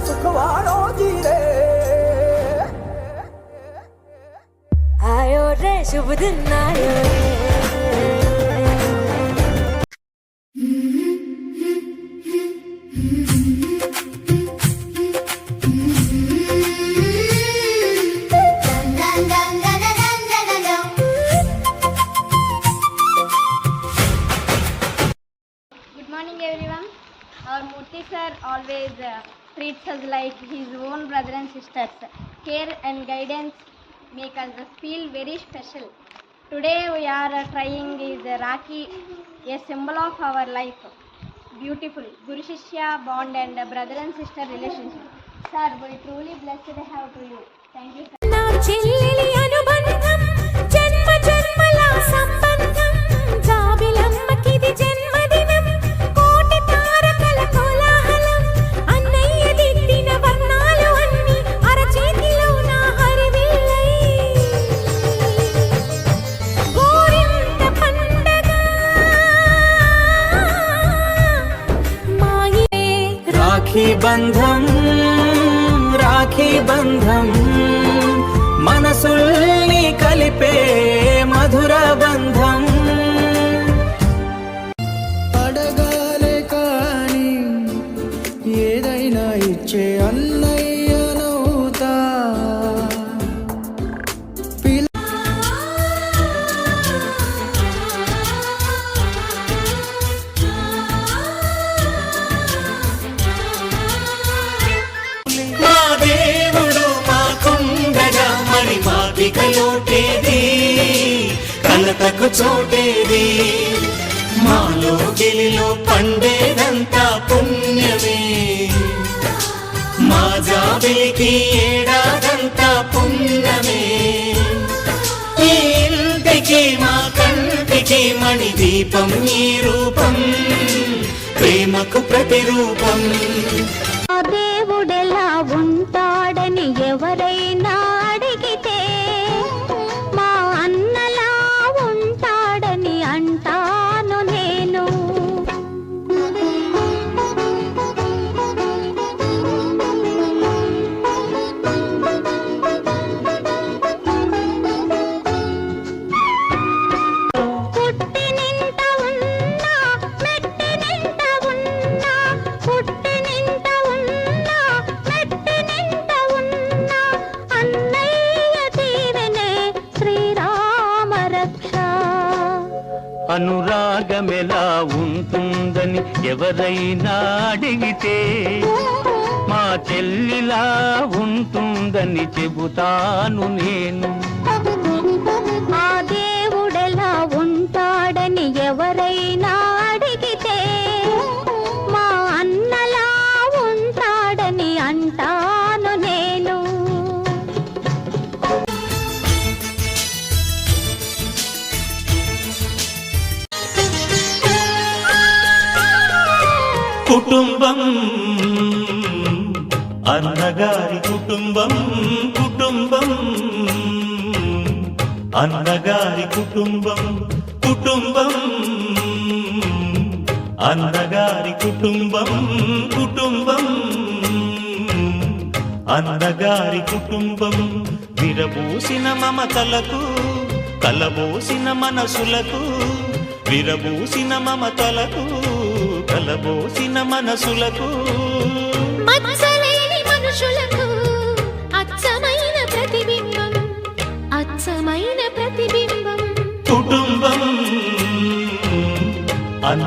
सुखवाड़ो जी रे आयो रे शुभ दिन आयो Good morning everyone. Our Murthy sir always treats us like his own brother and sisters. Care and guidance make us feel very special. Today we are trying is Rakhi, a symbol of our life. Beautiful Guru Shishya bond and brother and sister relationship. Sir, we truly blessed to have to you. Thank you, sir. నా చెల్లెలి అనుబంధం జన్మ జన్మల సంబంధం జాబిలమ్మకిది జన్మదినం కోటి తారకల కోలాహలం అన్నయ్య దిద్దిన వర్ణాలు అన్ని అరచేతిలో నా హరివిల్లై గోరింట పండగ మాయే రాఖీ బంధం మనసుల్ని కలిపే మధుర బంధం అడగాలే కాని ఏదైనా ఇచ్చే అన్నయ్యనవుతా మా దేవుడు మాకుండగా మరి మాకికలోటేది కలతకు చోటేది మాలో గిలిలో పండేదంతా పుణ్యమే మా జాబిలికి ఏడాదంతా పుణ్యమే ఈ ఇంటికి మా కంటికి మణి దీపం ఈ రూపం ప్రేమకు ప్రతిరూపం ఆ దేవుడెలా ఉంటాడని ఎవరైనా అడిగితే మా అన్నలా ఉంటాడని అంటాను నేను పుట్టినింట ఉన్నా మెట్టినింట ఉన్నా పుట్టినింట ఉన్నా మెట్టినింట ఉన్నా అన్నయ్య దీవెనే శ్రీరామ రక్ష అనురాగమెలా ఉంటుందని ఎవరైనా అడిగితే మా చెల్లిలా ఉంటుందని చెబుతాను నేను ఆ దేవుడెలా ఉంటాడని ఎవరైనా అడిగితే మా అన్నలా ఉంటాడని అంటాను నేను కుటుంబం అన్నగారి కుటుంబం కుటుంబం అన్నగారి కుటుంబం కుటుంబం అన్నగారి కుటుంబం కుటుంబం అన్నగారి కుటుంబం విరబూసిన మమతలకు కలబోసిన మనసులకు విరబూసిన మమతలకు కలబోసిన మనసులకు మచ్చలేని మనుషులకు అచ్చమైన ప్రతిబింబం అచ్చమైన ప్రతిబింబం కుటుంబం అన్న